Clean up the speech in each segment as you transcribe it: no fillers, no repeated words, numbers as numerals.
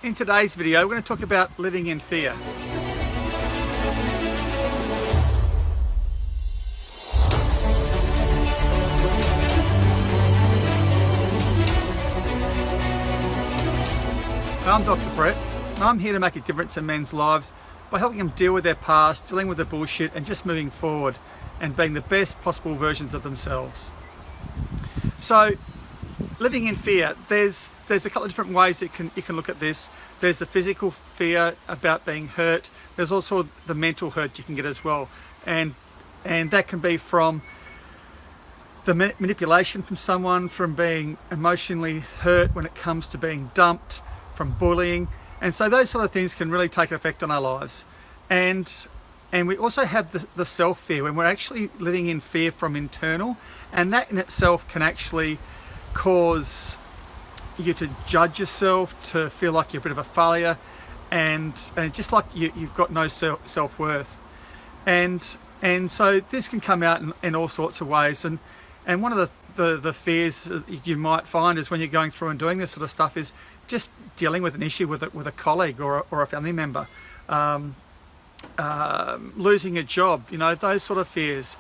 In today's video, we're going to talk about living in fear. I'm Dr. Brett, and I'm here to make a difference in men's lives by helping them deal with their past, dealing with the bullshit, and just moving forward and being the best possible versions of themselves. So, living in fear, there's a couple of different ways you can look at this. There's the physical fear about being hurt. There's also the mental hurt you can get as well, and that can be from the manipulation from someone, from being emotionally hurt when it comes to being dumped, from bullying, and so those sort of things can really take an effect on our lives. And we also have the self-fear, when we're actually living in fear from internal, and that in itself can actually cause you to judge yourself, to feel like you're a bit of a failure, and just like you've got no self-worth. And so this can come out in all sorts of ways. And one of the fears you might find is when you're going through and doing this sort of stuff is just dealing with an issue with a colleague or a family member, losing a job, those sort of fears,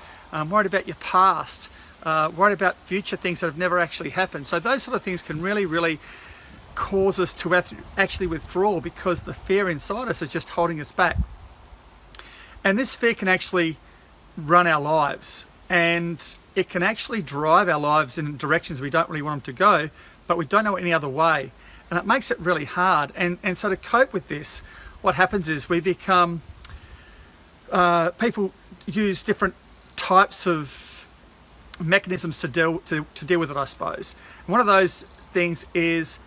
worried about your past, worried about future things that have never actually happened. So those sort of things can really cause us to actually withdraw, because the fear inside us is just holding us back. And this fear can actually run our lives, and it can actually drive our lives in directions we don't really want them to go, but we don't know any other way. And it makes it really hard. And so to cope with this, what happens is we become, people use different types of mechanisms to deal with it, I suppose. And one of those things is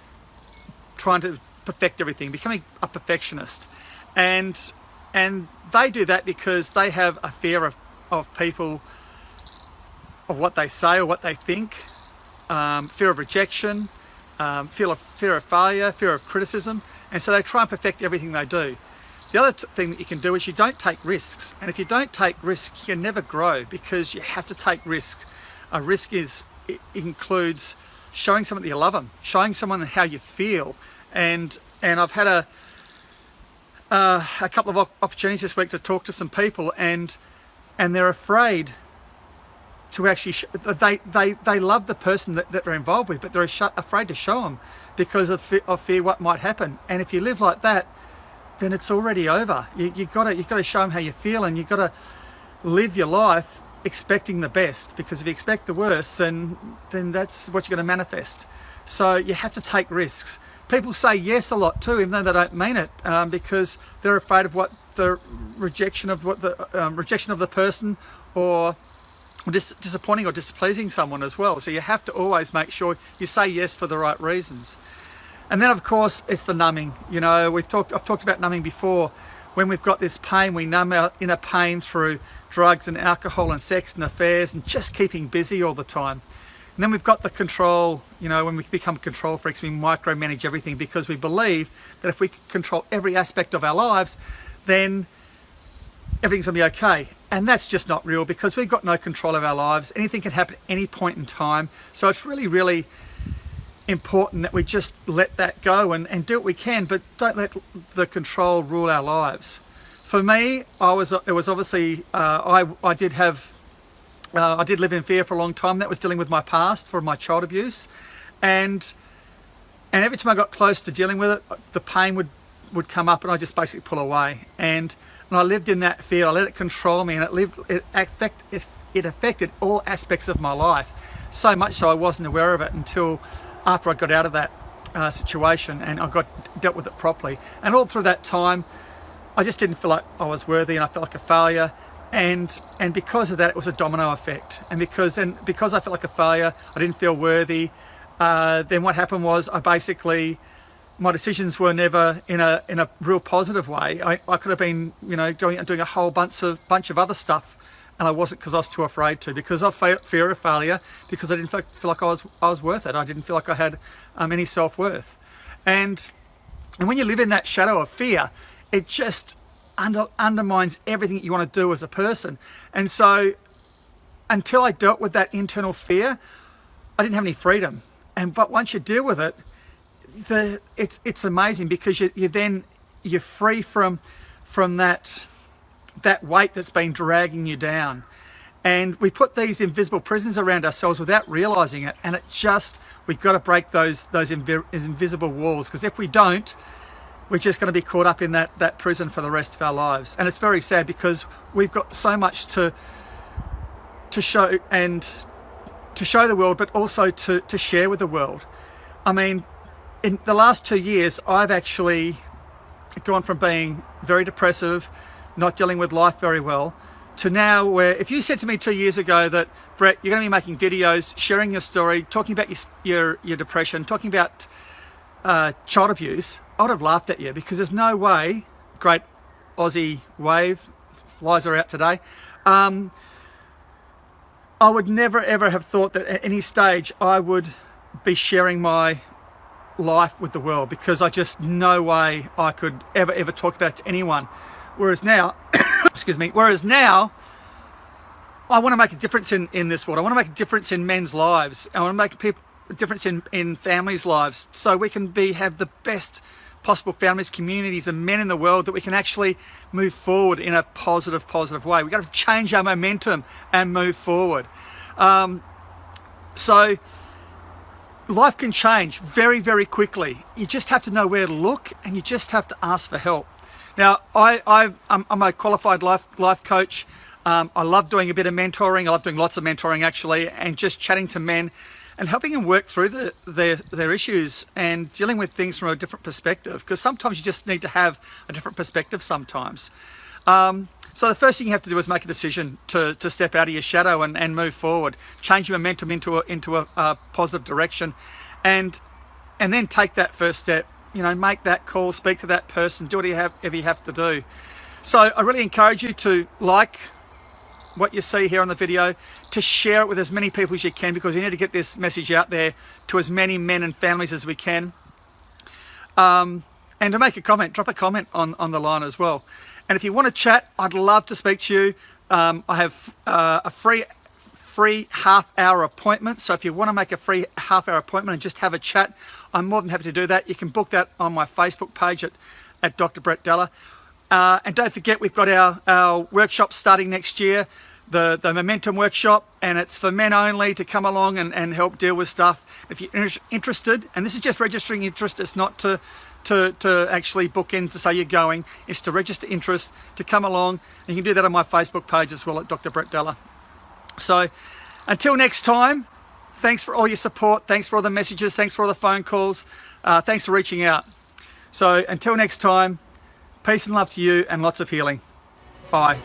trying to perfect everything, becoming a perfectionist. And they do that because they have a fear of people, of what they say or what they think, fear of rejection, fear of failure, fear of criticism, and so they try and perfect everything they do. The other thing that you can do is you don't take risks, and if you don't take risks, you can never grow, because you have to take risks. A risk includes showing someone that you love them, showing someone how you feel, and I've had a couple of opportunities this week to talk to some people, and they're afraid to actually they love the person that they're involved with, but they're afraid to show them because of fear what might happen. And if you live like that, then it's already over. You've got to show them how you feel, and you've got to live your life expecting the best, because if you expect the worst, then that's what you're going to manifest. So you have to take risks. People say yes a lot too, even though they don't mean it, because they're afraid of what the rejection of the person, or disappointing or displeasing someone as well. So you have to always make sure you say yes for the right reasons. And then of course it's the numbing. I've talked about numbing before. When we've got this pain, we numb our inner pain through drugs and alcohol and sex and affairs and just keeping busy all the time. And then we've got the control. When we become control freaks, we micromanage everything, because we believe that if we control every aspect of our lives, then everything's gonna be okay. And that's just not real, because we've got no control of our lives. Anything can happen at any point in time. So it's really important that we just let that go and do what we can, but don't let the control rule our lives. For me, it was obviously, I did live in fear for a long time. That was dealing with my past, for my child abuse. And every time I got close to dealing with it, the pain would come up, and I just basically pull away. And I lived in that fear. I let it control me, and it affected all aspects of my life. So much so I wasn't aware of it until after I got out of that situation, and I dealt with it properly. And all through that time, I just didn't feel like I was worthy, and I felt like a failure. And because of that, it was a domino effect. And because I felt like a failure, I didn't feel worthy. Then what happened was, my decisions were never in a real positive way. I could have been, going and doing a whole bunch of other stuff, and I wasn't, because I was too afraid to, because of fear of failure, because I didn't feel like I was worth it. I didn't feel like I had any self-worth. And when you live in that shadow of fear, it just undermines everything you want to do as a person. And so until I dealt with that internal fear, I didn't have any freedom. But once you deal with it, it's amazing because you're free from that weight that's been dragging you down. And we put these invisible prisons around ourselves without realizing it, and we've got to break those invisible walls, because if we don't, we're just going to be caught up in that prison for the rest of our lives. And it's very sad, because we've got so much to show, and to show the world, but also to share with the world. I mean, in the last 2 years, I've actually gone from being very depressive, not dealing with life very well, to now where, if you said to me 2 years ago that, Brett, you're going to be making videos, sharing your story, talking about your depression, talking about child abuse, I would have laughed at you, because there's no way, great Aussie wave, flies are out today, I would never ever have thought that at any stage I would be sharing my life with the world, because I just, no way I could ever talk about it to anyone. Whereas now, excuse me, I want to make a difference in this world. I want to make a difference in men's lives. I want to make a difference in families' lives, so we can have the best possible families, communities and men in the world, that we can actually move forward in a positive way. We've got to change our momentum and move forward. So life can change very, very quickly. You just have to know where to look, and you just have to ask for help. Now, I'm a qualified life coach. I love doing a bit of mentoring. I love doing lots of mentoring, actually, and just chatting to men and helping them work through their issues and dealing with things from a different perspective, because sometimes you just need to have a different perspective sometimes. So the first thing you have to do is make a decision to step out of your shadow and move forward, change your momentum into a positive direction, and then take that first step. You know, make that call, speak to that person, do whatever you have to do. So I really encourage you to like what you see here on the video, to share it with as many people as you can, because we need to get this message out there to as many men and families as we can. And to make a comment, drop a comment on the line as well. And if you want to chat, I'd love to speak to you. I have a free half-hour appointment. So if you want to make a free half-hour appointment and just have a chat, I'm more than happy to do that. You can book that on my Facebook page at Dr. Brett Deller. And don't forget, we've got our workshop starting next year, the Momentum Workshop, and it's for men only to come along and help deal with stuff. If you're interested, and this is just registering interest, it's not to actually book in to say you're going, it's to register interest, to come along. And you can do that on my Facebook page as well, at Dr. Brett Deller. So until next time, thanks for all your support, thanks for all the messages, thanks for all the phone calls, thanks for reaching out. So until next time, peace and love to you, and lots of healing. Bye.